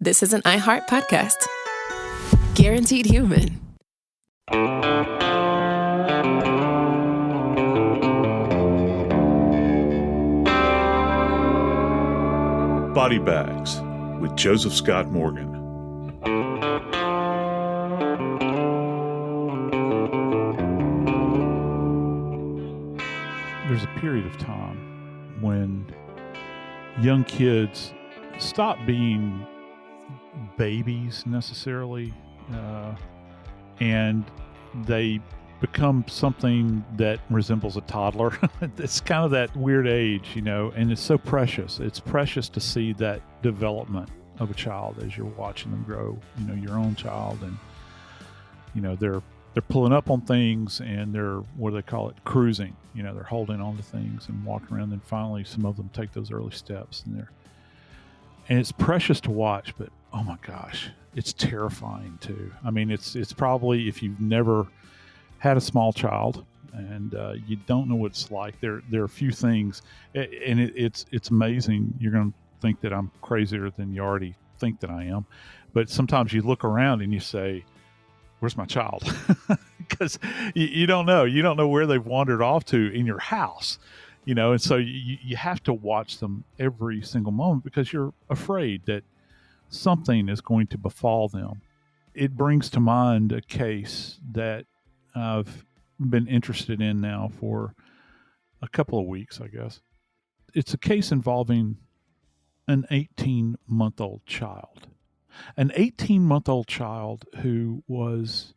This is an iHeart podcast. Guaranteed human. Body Bags with Joseph Scott Morgan. There's a period of time when young kids stop being babies necessarily, and they become something that resembles a toddler. It's kind of that weird age, and it's so precious. It's precious to see that development of a child as you're watching them grow, your own child. And, they're pulling up on things, and they're, what do they call it? Cruising. They're holding on to things and walking around. And finally, some of them take those early steps, and it's precious to watch, but oh my gosh, it's terrifying too. I mean, it's probably, if you've never had a small child and you don't know what it's like, there are a few things, and it's amazing. You're going to think that I'm crazier than you already think that I am, but sometimes you look around and you say, where's my child? Because you don't know where they've wandered off to in your house, and so you have to watch them every single moment because you're afraid that something is going to befall them. It brings to mind a case that I've been interested in now for a couple of weeks, I guess. It's a case involving an 18-month-old child. An 18-month-old child who was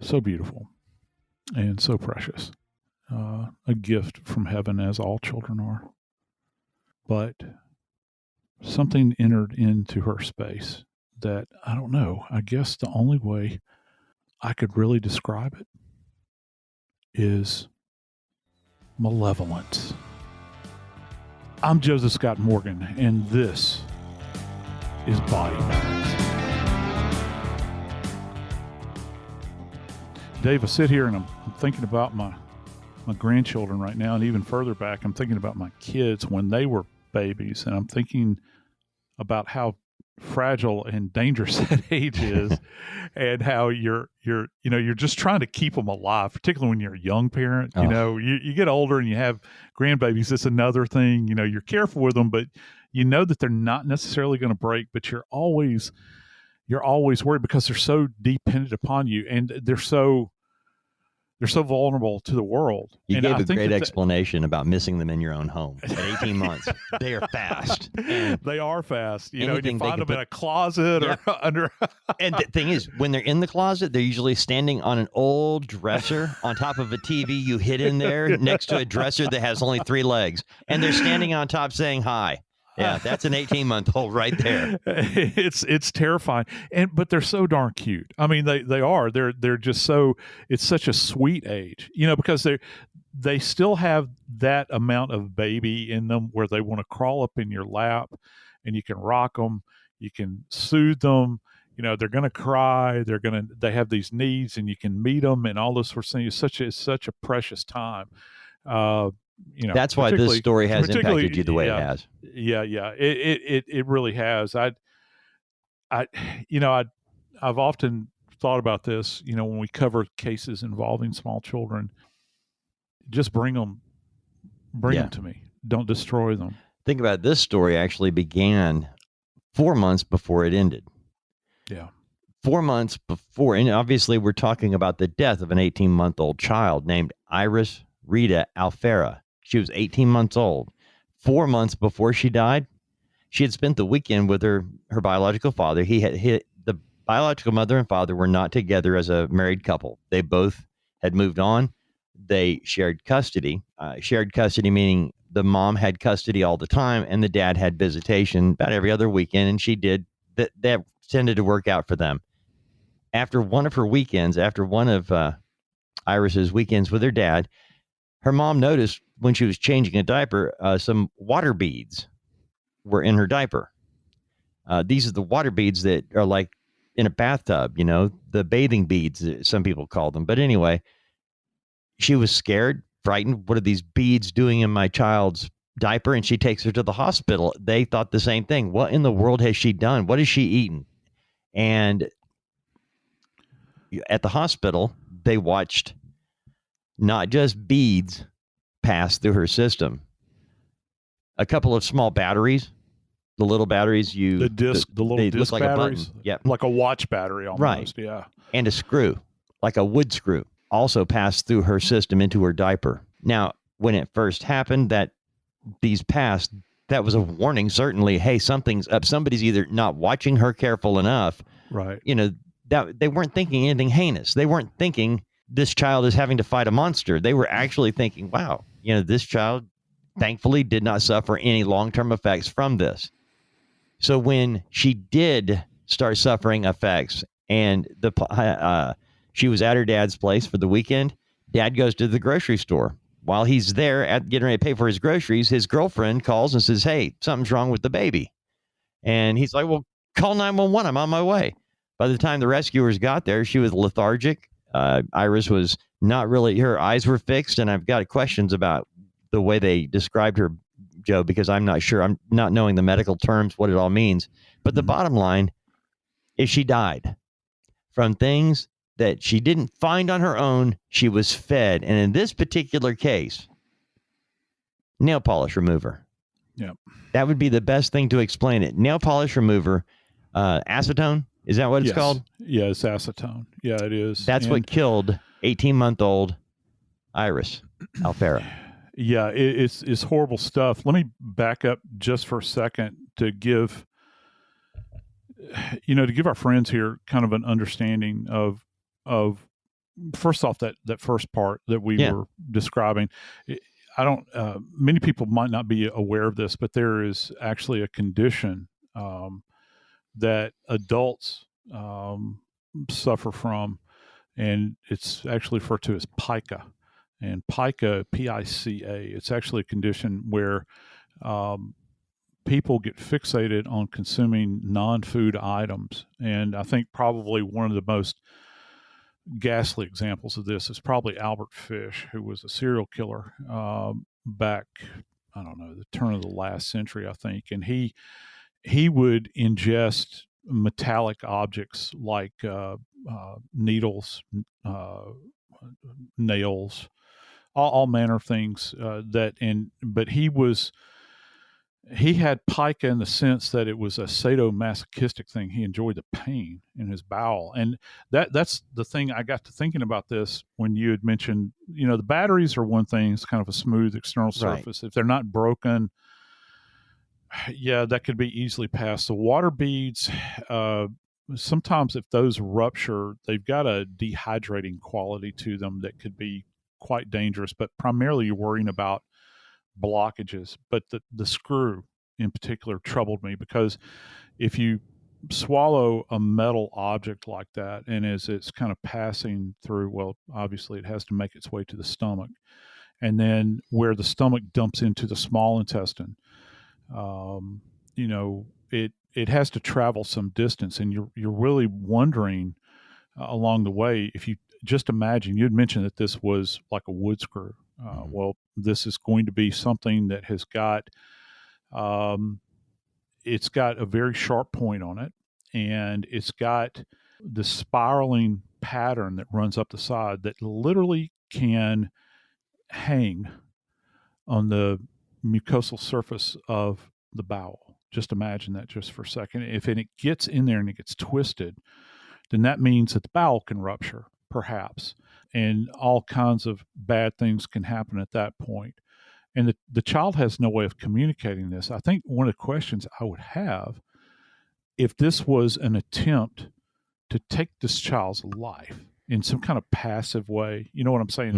so beautiful and so precious. A gift from heaven, as all children are. But something entered into her space that, I don't know, I guess the only way I could really describe it is malevolence. I'm Joseph Scott Morgan, and this is Body Bags. Dave, I sit here and I'm thinking about my grandchildren right now, and even further back, I'm thinking about my kids when they were babies, and I'm thinking about how fragile and dangerous that age is, and how you're just trying to keep them alive, particularly when you're a young parent. You get older and you have grandbabies. It's another thing. You're careful with them, but you know that they're not necessarily going to break. But you're always worried because they're so dependent upon you, and they're so vulnerable to the world. You gave a great explanation about missing them in your own home at 18 months. They are fast. They are fast. You find them in a closet or under. And the thing is, when they're in the closet, they're usually standing on an old dresser on top of a TV you hid in there next to a dresser that has only 3 legs. And they're standing on top saying hi. Yeah, that's an 18-month-old right there. It's terrifying, but they're so darn cute. I mean, they are. They're just so. It's such a sweet age, because they still have that amount of baby in them where they want to crawl up in your lap, and you can rock them, you can soothe them. They're going to cry. They have these needs, and you can meet them, and all those sorts of things. It's such a precious time. That's why this story has impacted you the way it has. Yeah. It really has. I've often thought about this, when we cover cases involving small children, just bring them to me. Don't destroy them. Think about it. This story actually began 4 months before it ended. Yeah. 4 months before. And obviously we're talking about the death of an 18-month-old child named Iris Rita Alfera. She was 18 months old. 4 months before she died, she had spent the weekend with her biological father. The biological mother and father were not together as a married couple. They both had moved on. They shared custody. Shared custody meaning the mom had custody all the time, and the dad had visitation about every other weekend, and she did. That tended to work out for them. After one of Iris's weekends with her dad, her mom noticed when she was changing a diaper, some water beads were in her diaper. These are the water beads that are like in a bathtub, the bathing beads, some people call them. But anyway, she was scared, frightened. What are these beads doing in my child's diaper and she takes her to the hospital. They thought the same thing. What in the world has she done? What has she eaten? And at the hospital, they watched not just beads pass through her system, a couple of small batteries, the little batteries the little they disc look like batteries, a button. Yep. like a watch battery almost. Right. Yeah. And a screw, like a wood screw, also passed through her system into her diaper. Now, when it first happened, that these passed, that was a warning, certainly. Hey, something's up. Somebody's either not watching her careful enough. Right. That they weren't thinking anything heinous. They weren't thinking this child is having to fight a monster. They were actually thinking, wow, this child thankfully did not suffer any long-term effects from this. So when she did start suffering effects and she was at her dad's place for the weekend, dad goes to the grocery store. While he's there getting ready to pay for his groceries, his girlfriend calls and says, hey, something's wrong with the baby. And he's like, well, call 911. I'm on my way. By the time the rescuers got there, she was lethargic. Iris was not really, her eyes were fixed. And I've got questions about the way they described her, Joe, because I'm not sure. I'm not knowing the medical terms, what it all means. But the bottom line is she died from things that she didn't find on her own. She was fed. And in this particular case, nail polish remover. Yeah. That would be the best thing to explain it. Nail polish remover, acetone. Is that what it's called? Yeah, it's acetone. Yeah, it is. That's what killed 18-month-old Iris Alfera. Yeah, it's horrible stuff. Let me back up just for a second to give our friends here kind of an understanding of first off that first part that we were describing. I don't. Many people might not be aware of this, but there is actually a condition that adults suffer from, and it's actually referred to as pica. And pica, P-I-C-A, it's actually a condition where people get fixated on consuming non-food items. And I think probably one of the most ghastly examples of this is probably Albert Fish, who was a serial killer back, I don't know, the turn of the last century, I think. And he would ingest metallic objects like needles, nails, all manner of things but he had pica in the sense that it was a sadomasochistic thing. He enjoyed the pain in his bowel. And that's the thing. I got to thinking about this when you had mentioned, the batteries are one thing. It's kind of a smooth external surface. Right. If they're not broken, yeah, that could be easily passed. The water beads, sometimes if those rupture, they've got a dehydrating quality to them that could be quite dangerous, but primarily you're worrying about blockages. But the screw in particular troubled me, because if you swallow a metal object like that, and as it's kind of passing through, well, obviously it has to make its way to the stomach, and then where the stomach dumps into the small intestine, it has to travel some distance, and you're really wondering along the way. If you just imagine, you'd mentioned that this was like a wood screw. Well, this is going to be something that has got, it's got a very sharp point on it, and it's got the spiraling pattern that runs up the side that literally can hang on the mucosal surface of the bowel. Just imagine that just for a second. If it gets in there and it gets twisted, then that means that the bowel can rupture, perhaps, and all kinds of bad things can happen at that point. And the child has no way of communicating this. I think one of the questions I would have, if this was an attempt to take this child's life in some kind of passive way, you know what I'm saying? Mm-hmm.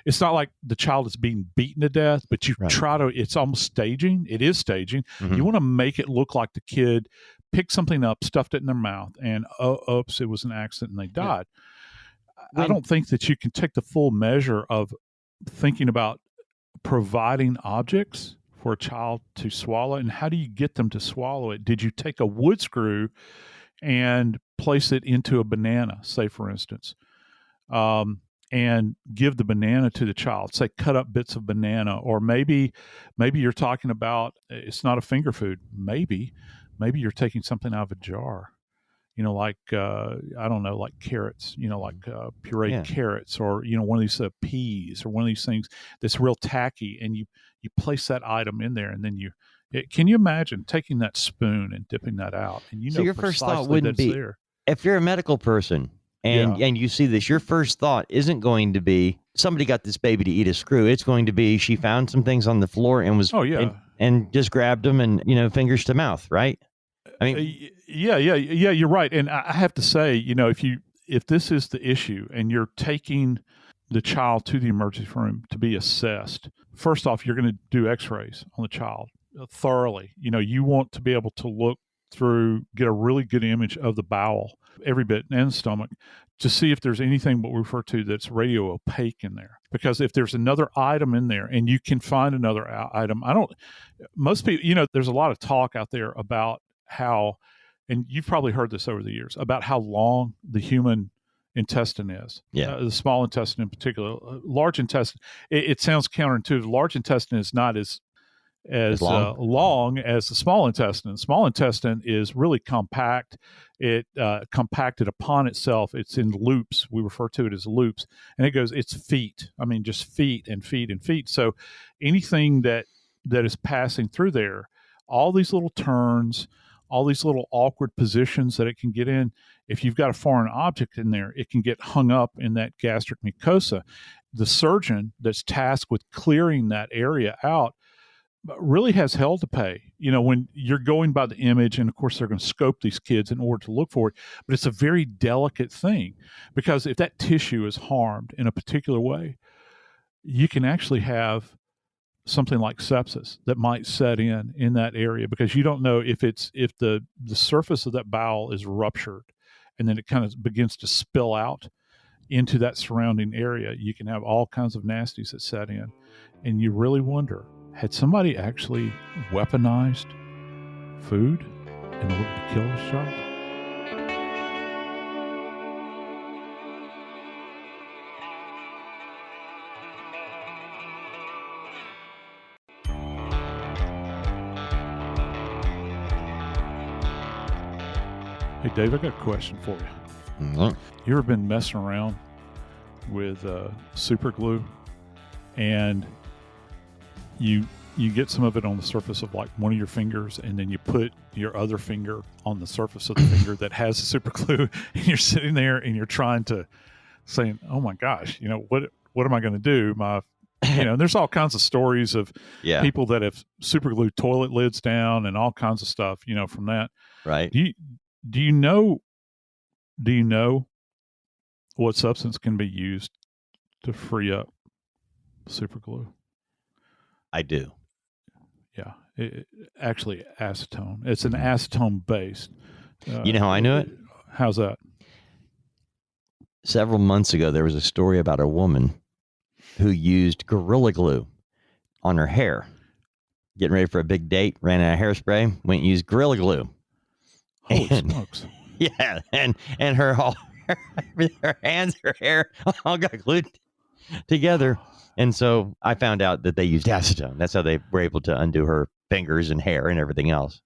It's not like the child is being beaten to death, but you try to, it's almost staging. It is staging. Mm-hmm. You want to make it look like the kid picked something up, stuffed it in their mouth, and oops, it was an accident and they died. Yeah. I don't think that you can take the full measure of thinking about providing objects for a child to swallow, and how do you get them to swallow it? Did you take a wood screw and place it into a banana, say, for instance? and give the banana to the child. Say, cut up bits of banana, or maybe you're talking about it's not a finger food. Maybe you're taking something out of a jar. Like I don't know, like carrots. Like pureed carrots, or one of these peas, or one of these things that's real tacky, and you place that item in there, and then can you imagine taking that spoon and dipping that out, and so your first thought wouldn't be there. If you're a medical person and you see this, your first thought isn't going to be somebody got this baby to eat a screw. It's going to be she found some things on the floor and was and just grabbed them and fingers to mouth, right? I mean, yeah, you're right. And I have to say, if this is the issue and you're taking the child to the emergency room to be assessed, first off, you're going to do x-rays on the child thoroughly. You want to be able to look through, get a really good image of the bowel, every bit, and the stomach, to see if there's anything what we refer to that's radio opaque in there. Because if there's another item in there and you can find another item, most people, there's a lot of talk out there about how, and you've probably heard this over the years, about how long the human intestine is. The small intestine in particular. Large intestine, it sounds counterintuitive. Large intestine is not as long as the small intestine. The small intestine is really compact. It compacted upon itself. It's in loops. We refer to it as loops. And it's feet. I mean, just feet and feet and feet. So anything that is passing through there, all these little turns, all these little awkward positions that it can get in, if you've got a foreign object in there, it can get hung up in that gastric mucosa. The surgeon that's tasked with clearing that area out really has hell to pay, when you're going by the image. And of course, they're going to scope these kids in order to look for it. But it's a very delicate thing, because if that tissue is harmed in a particular way, you can actually have something like sepsis that might set in that area, because you don't know if the surface of that bowel is ruptured and then it kind of begins to spill out into that surrounding area. You can have all kinds of nasties that set in, and you really wonder, had somebody actually weaponized food in order to kill this child? Hey, Dave, I got a question for you. Mm-hmm. You ever been messing around with super glue, and you get some of it on the surface of like one of your fingers, and then you put your other finger on the surface of the finger that has the super glue, and you're sitting there and you're trying to saying, oh my gosh, what am I going to do? And there's all kinds of stories of people that have super glued toilet lids down and all kinds of stuff, from that. Right. Do you know what substance can be used to free up super glue? I do. Yeah. Actually, acetone. It's an acetone based. You know how I knew it? How's that? Several months ago, there was a story about a woman who used Gorilla Glue on her hair. Getting ready for a big date, ran out of hairspray, went and used Gorilla Glue. Holy smokes. Yeah, and her hands, her hair, all got glued together. And so I found out that they used acetone. That's how they were able to undo her fingers and hair and everything else.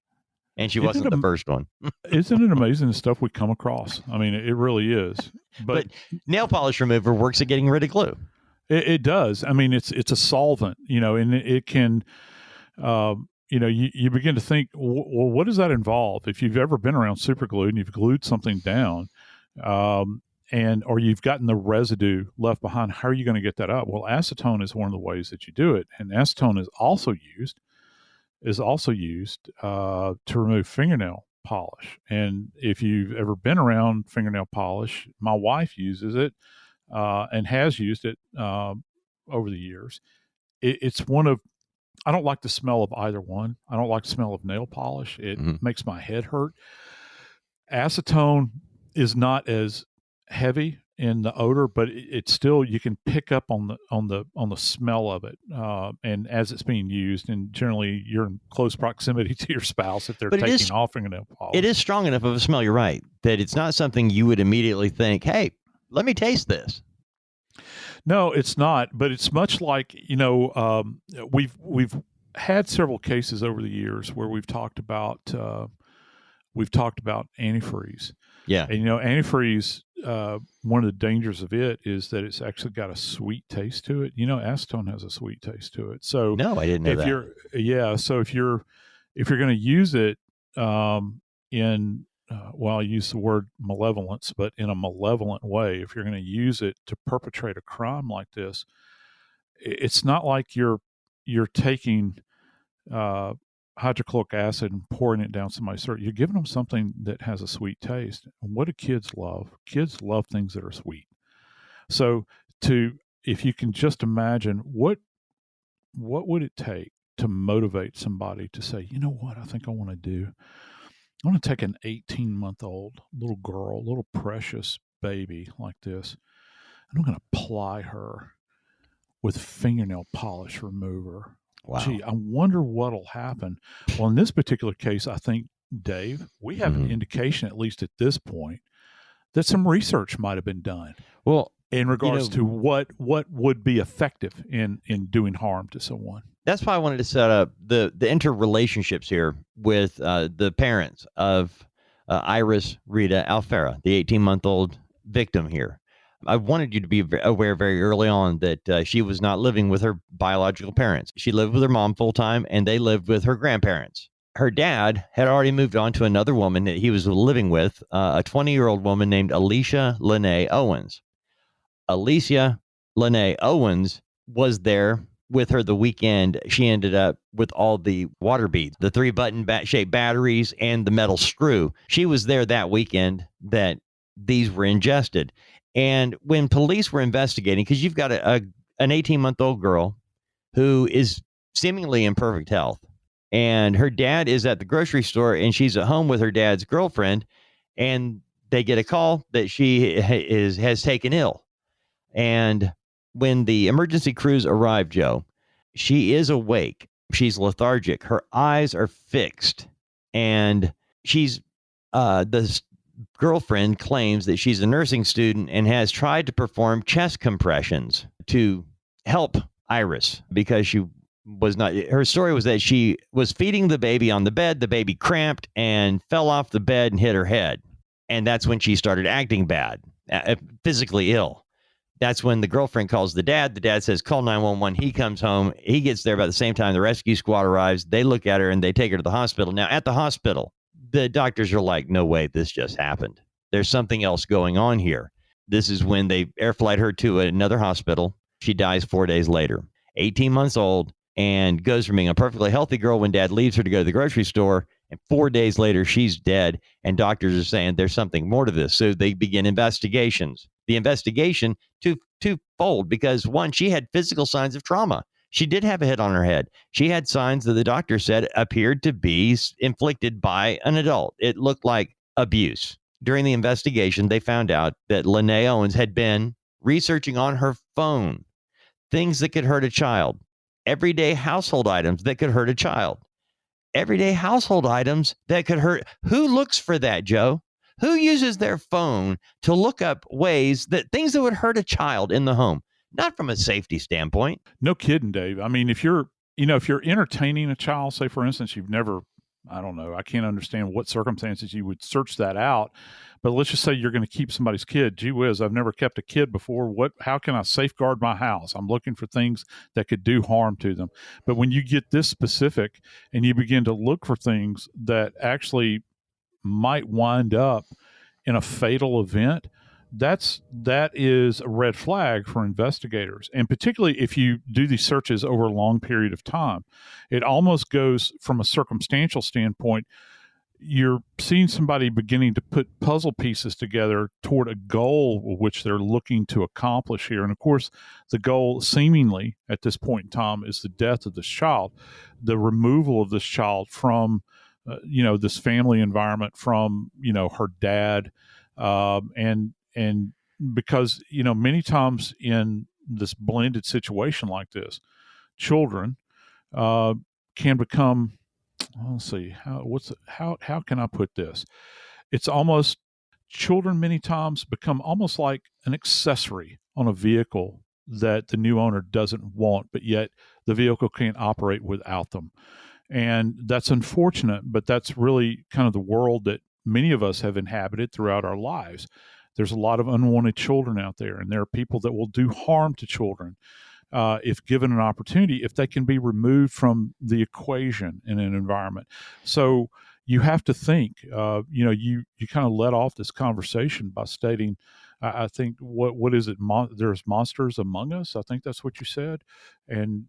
And she wasn't the first one. Isn't it amazing the stuff we come across? I mean, it really is. But nail polish remover works at getting rid of glue. It does. I mean, it's a solvent, and it can, you begin to think, well, what does that involve? If you've ever been around super glue and you've glued something down, or you've gotten the residue left behind, how are you going to get that up? Well, acetone is one of the ways that you do it, and acetone is also used to remove fingernail polish. And if you've ever been around fingernail polish, my wife uses it and has used it over the years. It's one of, I don't like the smell of either one. I don't like the smell of nail polish. It makes my head hurt. Acetone is not as heavy in the odor, but it's still, you can pick up on the smell of it, and as it's being used. And generally, you're in close proximity to your spouse if they're taking off fingernail polish. It is strong enough of a smell. You're right, that it's not something you would immediately think, "Hey, let me taste this." No, it's not. But it's much like, we've had several cases over the years where we've talked about antifreeze. Yeah. And antifreeze, one of the dangers of it is that it's actually got a sweet taste to it. Acetone has a sweet taste to it. So No, I didn't know if that. if you're going to use it in well, I use the word malevolence, but in a malevolent way, if you're going to use it to perpetrate a crime like this, it's not like you're taking hydrochloric acid and pouring it down somebody's throat. You're giving them something that has a sweet taste. And what do kids love? Kids love things that are sweet. So if you can just imagine what would it take to motivate somebody to say, you know what, I think I want to do? I want to take an 18-month-old little girl, little precious baby like this, and I'm going to ply her with fingernail polish remover. Wow. Gee, I wonder what'll happen. Well, in this particular case, I think, Dave, we have an indication, at least at this point, that some research might have been done. Well, in regards to what would be effective in doing harm to someone. That's why I wanted to set up the interrelationships here with the parents of Iris Rita Alfera, the 18-month-old victim here. I wanted you to be aware very early on that she was not living with her biological parents. She lived with her mom full time, and they lived with her grandparents. Her dad had already moved on to another woman that he was living with, a 20-year-old woman named Alicia Lene Owens. Alicia Lene Owens was there with her the weekend. She ended up with all the water beads, the 3-button shaped batteries, and the metal screw. She was there that weekend that these were ingested. And when police were investigating, because you've got an 18-month-old girl who is seemingly in perfect health, and her dad is at the grocery store, and she's at home with her dad's girlfriend, and they get a call that she has taken ill. And when the emergency crews arrive, Joe, she is awake. She's lethargic. Her eyes are fixed. And she's the girlfriend claims that she's a nursing student and has tried to perform chest compressions to help Iris because she was not. Her story was that she was feeding the baby on the bed. The baby cramped and fell off the bed and hit her head. And that's when she started acting bad, physically ill. That's when the girlfriend calls the dad. The dad says, call 911. He comes home. He gets there about the same time the rescue squad arrives. They look at her and they take her to the hospital. Now, at the hospital, the doctors are like, no way, this just happened. There's something else going on here. This is when they air flight her to another hospital. She dies 4 days later, 18 months old, and goes from being a perfectly healthy girl when dad leaves her to go to the grocery store. And 4 days later, she's dead. And doctors are saying there's something more to this. So they begin investigations. The investigation twofold, because one, she had physical signs of trauma. She did have a hit on her head. She had signs that the doctor said appeared to be inflicted by an adult. It looked like abuse. During the investigation, they found out that Lene Owens had been researching on her phone things that could hurt a child, everyday household items that could hurt a child, everyday household items that could hurt. Who looks for that, Joe? Who uses their phone to look up things that would hurt a child in the home? Not from a safety standpoint. No kidding, Dave. I mean, if you're entertaining a child, say for instance, you've never, I don't know, I can't understand what circumstances you would search that out. But let's just say you're going to keep somebody's kid. Gee whiz, I've never kept a kid before. How can I safeguard my house? I'm looking for things that could do harm to them. But when you get this specific and you begin to look for things that actually might wind up in a fatal event, that is a red flag for investigators. And particularly if you do these searches over a long period of time, it almost goes from a circumstantial standpoint. You're seeing somebody beginning to put puzzle pieces together toward a goal which they're looking to accomplish here. And of course, the goal seemingly at this point in time is the death of this child, the removal of this child from this family environment, from, her dad. And because, many times in this blended situation like this, children can become, let's see, how can I put this? It's almost, children many times become almost like an accessory on a vehicle that the new owner doesn't want, but yet the vehicle can't operate without them. And that's unfortunate, but that's really kind of the world that many of us have inhabited throughout our lives. There's a lot of unwanted children out there, and there are people that will do harm to children if given an opportunity, if they can be removed from the equation in an environment. So you have to think, you kind of let off this conversation by stating, I think, what is it? There's monsters among us. I think that's what you said. And,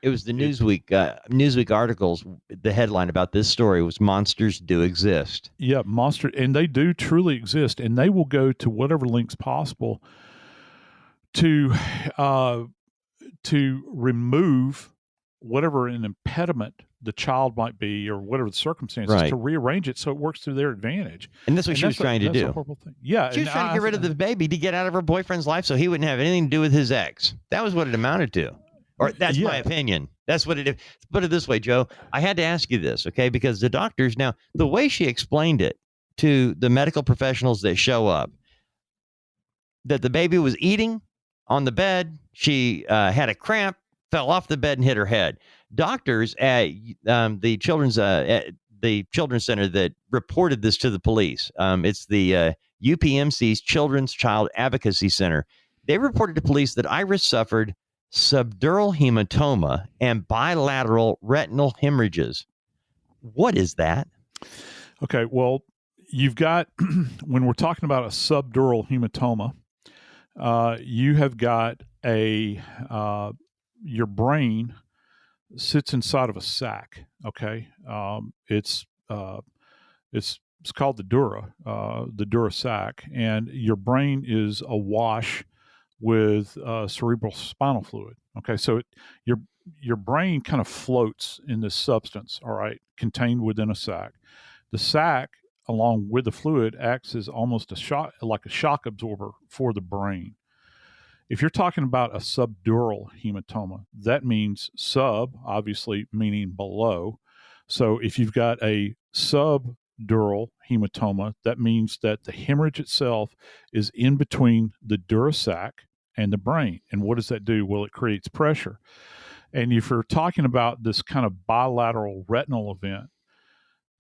It was the Newsweek articles. The headline about this story was "Monsters Do Exist." Yeah, and they do truly exist, and they will go to whatever lengths possible to remove whatever an impediment the child might be, or whatever the circumstances, Right. to rearrange it so it works to their advantage. And that's what she was trying to That's do. a horrible thing. Yeah, She was trying to get rid of the baby to get out of her boyfriend's life so he wouldn't have anything to do with his ex. That was what it amounted to. Or that's my opinion. That's what it is. Put it this way, Joe. I had to ask you this, okay? Because the doctors, now, the way she explained it to the medical professionals that show up, that the baby was eating on the bed, she had a cramp, fell off the bed and hit her head. Doctors at the children's center that reported this to the police, it's the UPMC's Children's Child Advocacy Center. They reported to police that Iris suffered subdural hematoma and bilateral retinal hemorrhages. What is that? Okay, well, you've got, when we're talking about a subdural hematoma, you have got your brain sits inside of a sac. Okay, it's called the dura sac, and your brain is awash with cerebral spinal fluid. Okay, so your brain kind of floats in this substance, all right, contained within a sac. The sac, along with the fluid, acts as almost like a shock absorber for the brain. If you're talking about a subdural hematoma, that means sub, obviously meaning below. So if you've got a subdural hematoma, that means that the hemorrhage itself is in between the dura sac and the brain. And what does that do? Well, it creates pressure. And if you're talking about this kind of bilateral retinal event,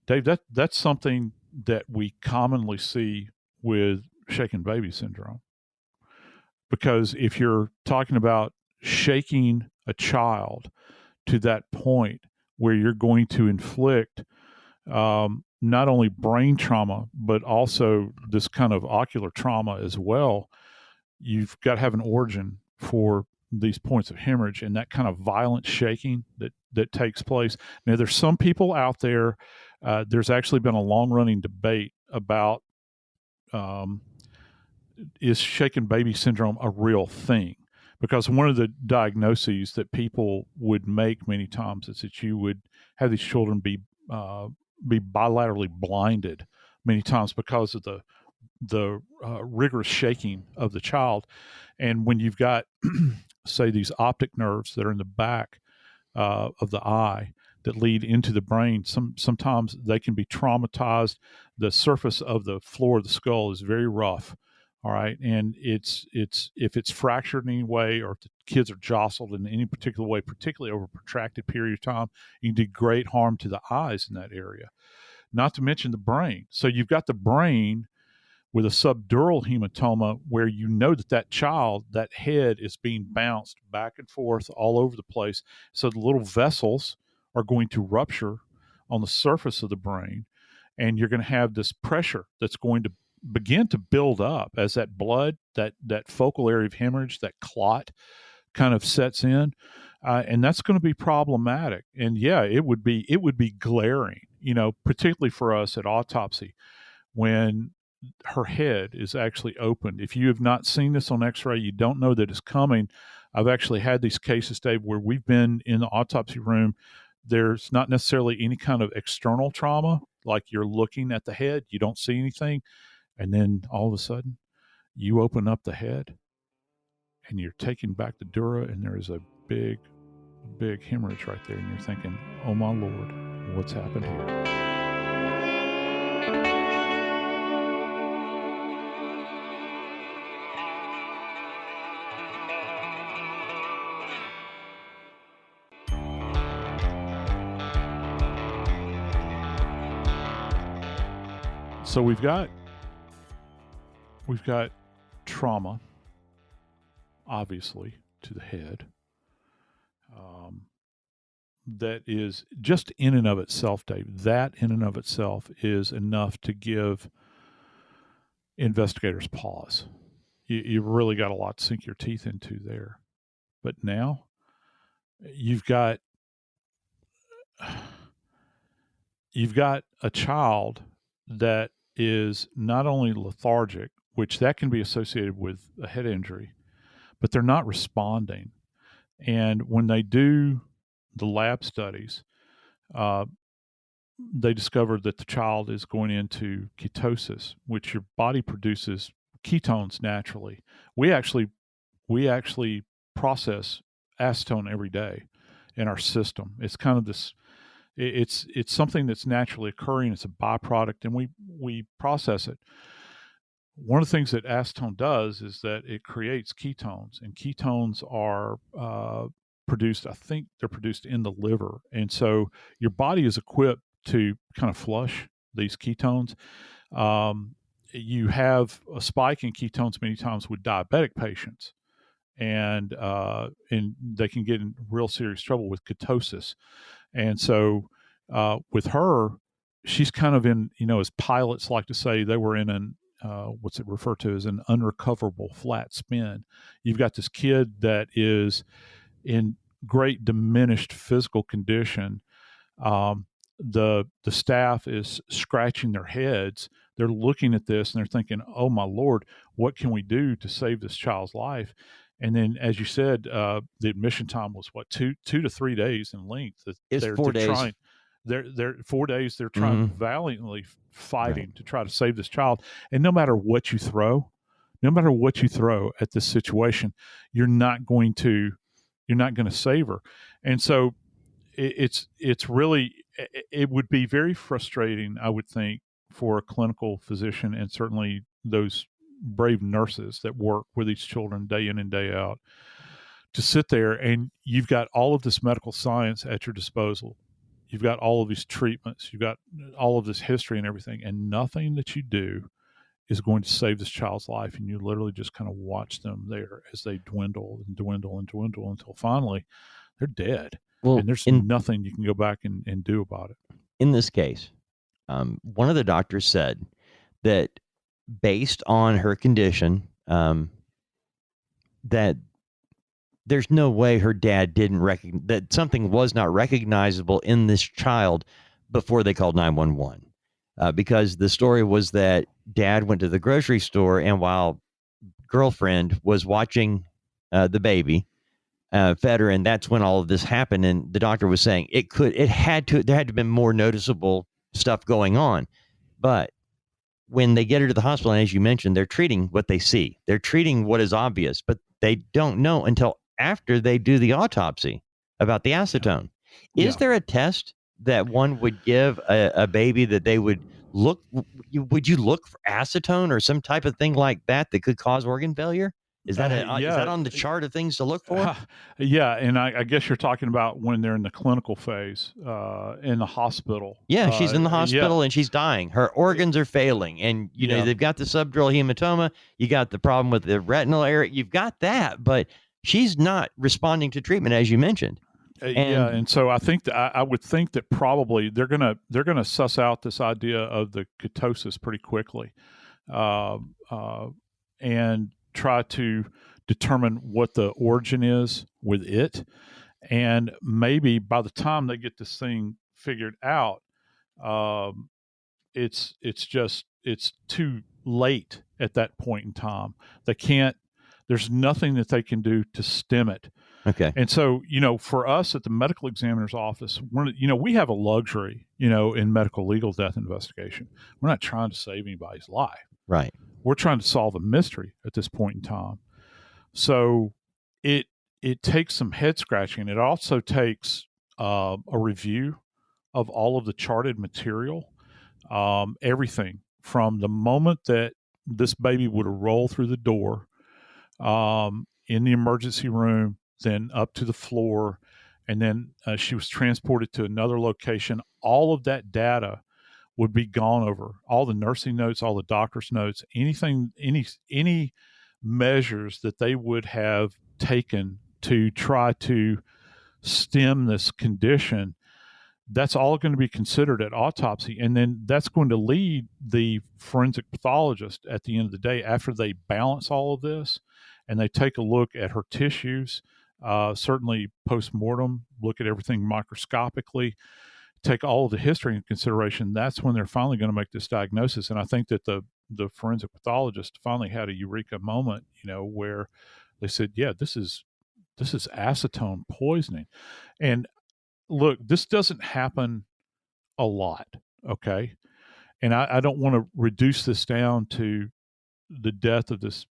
Dave, that's something that we commonly see with shaken baby syndrome. Because if you're talking about shaking a child to that point where you're going to inflict not only brain trauma, but also this kind of ocular trauma as well, you've got to have an origin for these points of hemorrhage and that kind of violent shaking that takes place. Now, there's some people out there, there's actually been a long-running debate about is shaken baby syndrome a real thing? Because one of the diagnoses that people would make many times is that you would have these children be bilaterally blinded many times because of the rigorous shaking of the child. And when you've got, say, these optic nerves that are in the back of the eye that lead into the brain, sometimes they can be traumatized. The surface of the floor of the skull is very rough. All right. And it's if it's fractured in any way, or if the kids are jostled in any particular way, particularly over a protracted period of time, you can do great harm to the eyes in that area, not to mention the brain. So you've got the brain with a subdural hematoma where you know that child, that head is being bounced back and forth all over the place. So the little vessels are going to rupture on the surface of the brain, and you're going to have this pressure that's going to begin to build up as that blood, that focal area of hemorrhage, that clot kind of sets in, and that's going to be problematic. And yeah, it would be glaring, particularly for us at autopsy, when her head is actually opened. If you have not seen this on x-ray, you don't know that it's coming. I've actually had these cases, Dave, where we've been in the autopsy room. There's not necessarily any kind of external trauma, like you're looking at the head, you don't see anything. And then all of a sudden, you open up the head and you're taking back the dura, and there is a big, big hemorrhage right there. And you're thinking, oh my Lord, what's happened here? So we've got trauma, obviously, to the head. That is just in and of itself, Dave. That in and of itself is enough to give investigators pause. You really got a lot to sink your teeth into there. But now you've got a child that is not only lethargic, which that can be associated with a head injury, but they're not responding. And when they do the lab studies, they discovered that the child is going into ketosis, which your body produces ketones naturally. We actually process acetone every day in our system. It's kind of this. It's something that's naturally occurring. It's a byproduct, and we process it. One of the things that acetone does is that it creates ketones, and ketones are produced. I think they're produced in the liver, and so your body is equipped to kind of flush these ketones. You have a spike in ketones many times with diabetic patients, and they can get in real serious trouble with ketosis. And so with her, she's kind of in, as pilots like to say, they were in an what's it referred to as an unrecoverable flat spin. You've got this kid that is in great diminished physical condition. The staff is scratching their heads. They're looking at this and they're thinking, "Oh my Lord, what can we do to save this child's life?" And then, as you said, the admission time was what, 2 to 3 days in length. It's 4 days. They're 4 days. They're trying valiantly fighting Right. to try to save this child. And no matter what you throw at this situation, you're not going to save her. And so it would be very frustrating, I would think, for a clinical physician and certainly those brave nurses that work with these children day in and day out to sit there and you've got all of this medical science at your disposal. You've got all of these treatments, you've got all of this history and everything, and nothing that you do is going to save this child's life. And you literally just kind of watch them there as they dwindle and dwindle and dwindle until finally they're dead. Well, and there's nothing you can go back and do about it. In this case, one of the doctors said that based on her condition, that there's no way her dad didn't recognize that something was not recognizable in this child before they called 911. Because the story was that dad went to the grocery store, and while girlfriend was watching the baby, fed her, and that's when all of this happened. And the doctor was saying there had to have been more noticeable stuff going on. But when they get her to the hospital, and as you mentioned, they're treating what they see. They're treating what is obvious, but they don't know until after they do the autopsy about the acetone. Is there a test that one would give a baby that they would look? Would you look for acetone or some type of thing like that could cause organ failure? Is that is that on the chart of things to look for? Yeah, and I guess you're talking about when they're in the clinical phase in the hospital. Yeah, she's in the hospital and she's dying. Her organs are failing, and they've got the subdural hematoma. You got the problem with the retinal area. You've got that, but she's not responding to treatment, as you mentioned. And so I think that I would think that probably they're gonna suss out this idea of the ketosis pretty quickly, and try to determine what the origin is with it. And maybe by the time they get this thing figured out, it's too late at that point in time. There's nothing that they can do to stem it. Okay. And so, for us at the medical examiner's office, we have a luxury, in medical legal death investigation. We're not trying to save anybody's life. Right. We're trying to solve a mystery at this point in time. So it takes some head scratching. It also takes a review of all of the charted material, everything from the moment that this baby would roll through the door in the emergency room, then up to the floor, and then she was transported to another location. All of that data would be gone over. All the nursing notes, all the doctor's notes, anything, any measures that they would have taken to try to stem this condition, that's all going to be considered at autopsy. And then that's going to lead the forensic pathologist at the end of the day, after they balance all of this and they take a look at her tissues, certainly post-mortem, look at everything microscopically, take all of the history into consideration. That's when they're finally going to make this diagnosis. And I think that the forensic pathologist finally had a eureka moment, where they said, yeah, this is acetone poisoning. And look, this doesn't happen a lot, okay? And I don't want to reduce this down to the death of this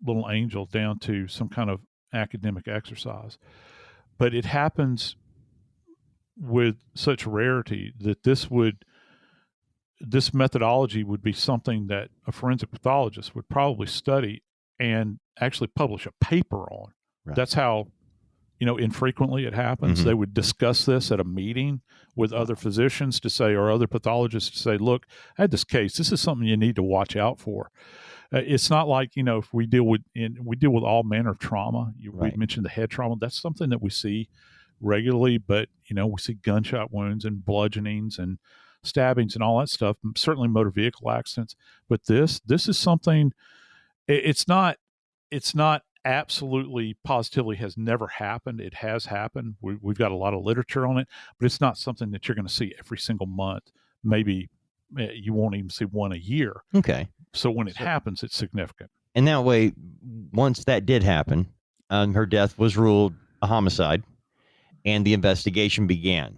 little angel down to some kind of academic exercise. But it happens with such rarity that this methodology would be something that a forensic pathologist would probably study and actually publish a paper on. Right. That's how, infrequently it happens. Mm-hmm. They would discuss this at a meeting with other physicians to say, or other pathologists to say, look, I had this case. This is something you need to watch out for. It's not like, if we deal with all manner of trauma. Right. We mentioned the head trauma. That's something that we see regularly, but, we see gunshot wounds and bludgeonings and stabbings and all that stuff, certainly motor vehicle accidents. But this is something, it's not absolutely positively has never happened. It has happened. We've got a lot of literature on it, but it's not something that you're going to see every single month. Maybe you won't even see one a year. Okay. So when it happens, it's significant. And that way, once that did happen, her death was ruled a homicide and the investigation began.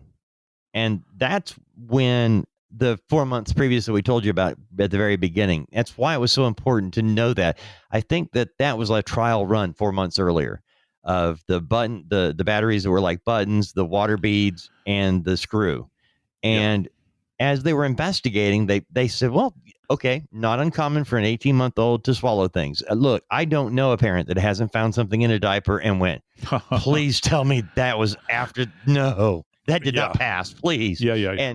And that's when the 4 months previous that we told you about at the very beginning, that's why it was so important to know that. I think that was a trial run 4 months earlier of the batteries that were like buttons, the water beads, and the screw. And as they were investigating, they said, well, okay, not uncommon for an 18-month-old to swallow things. Look, I don't know a parent that hasn't found something in a diaper and went, please tell me that was after. No. That did not pass, please. Yeah.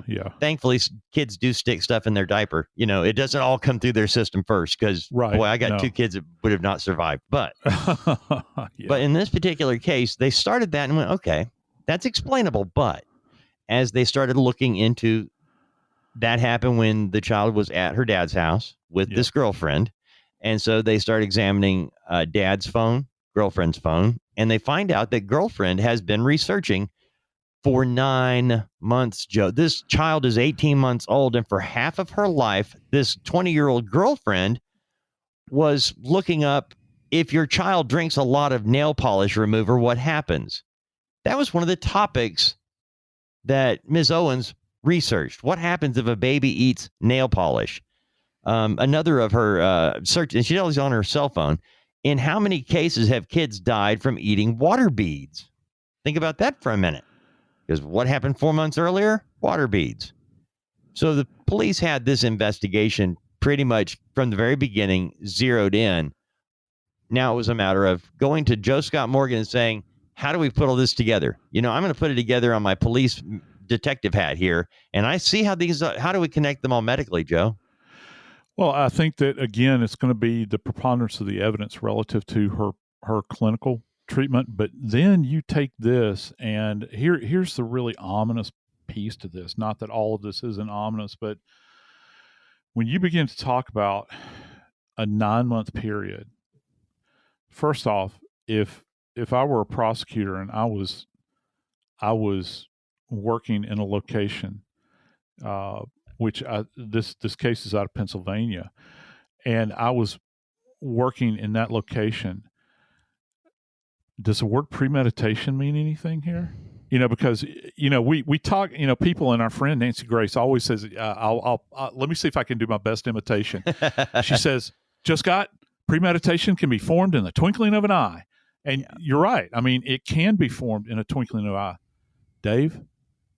Thankfully, kids do stick stuff in their diaper. It doesn't all come through their system first because, boy, I got two kids that would have not survived. But but in this particular case, they started that and went, okay, that's explainable. But as they started looking into that happened when the child was at her dad's house with this girlfriend. And so they start examining dad's phone, girlfriend's phone, and they find out that girlfriend has been researching for 9 months, Joe. This child is 18 months old, and for half of her life, this 20-year-old girlfriend was looking up, if your child drinks a lot of nail polish remover, what happens? That was one of the topics that Ms. Owens researched. What happens if a baby eats nail polish? Another of her search, and she's always on her cell phone, in how many cases have kids died from eating water beads? Think about that for a minute. Because what happened 4 months earlier? Water beads. So the police had this investigation pretty much from the very beginning zeroed in. Now it was a matter of going to Joe Scott Morgan and saying, how do we put all this together? I'm going to put it together on my police detective hat here. And I see how do we connect them all medically, Joe? Well, I think that, again, it's going to be the preponderance of the evidence relative to her clinical treatment. But then you take this, and here's the really ominous piece to this. Not that all of this isn't ominous, but when you begin to talk about a 9-month period, first off, if I were a prosecutor and I was working in a location, which this case is out of Pennsylvania, and I was working in that location, does the word premeditation mean anything here? Because we talk. People, and our friend Nancy Grace always says, "I'll let me see if I can do my best imitation." She says, "Just got premeditation can be formed in the twinkling of an eye," and you're right. I mean, it can be formed in a twinkling of an eye. Dave,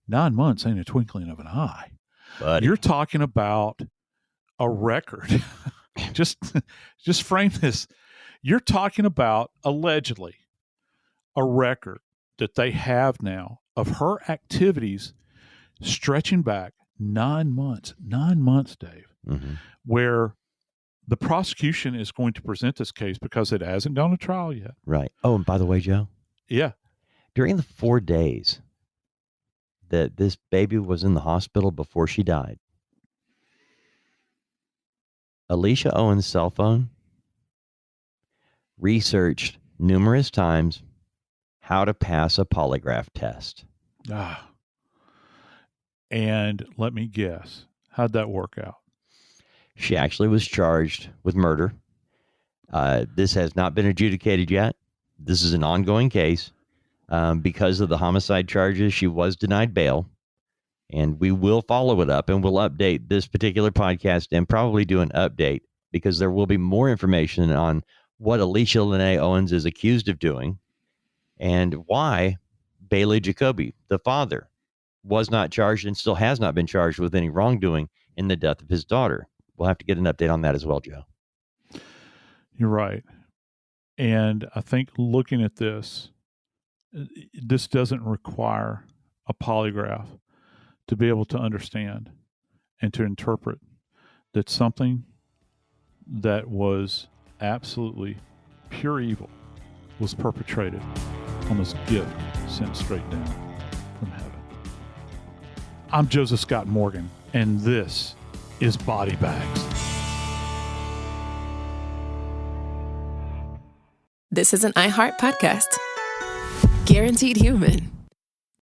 9 months ain't a twinkling of an eye. Buddy. You're talking about a record. just frame this. You're talking about allegedly a record that they have now of her activities stretching back 9 months, Dave, Mm-hmm. where the prosecution is going to present this case because it hasn't gone to trial yet. Right. Oh, and by the way, Joe, Yeah. during the 4 days that this baby was in the hospital before she died, Alicia Owen's cell phone researched numerous times how to pass a polygraph test. And let me guess, how'd that work out? She actually was charged with murder. This has not been adjudicated yet. This is an ongoing case. Because of the homicide charges, she was denied bail. And we will follow it up and we'll update this particular podcast and probably do an update because there will be more information on what Alicia Lene Owens is accused of doing and why Bailey Jacoby, the father, was not charged and still has not been charged with any wrongdoing in the death of his daughter. We'll have to get an update on that as well, Joe. You're right. And I think looking at this doesn't require a polygraph to be able to understand and to interpret that something that was absolutely pure evil was perpetrated on this gift sent straight down from heaven. I'm Joseph Scott Morgan, and this is Body Bags. This is an iHeart podcast. Guaranteed human.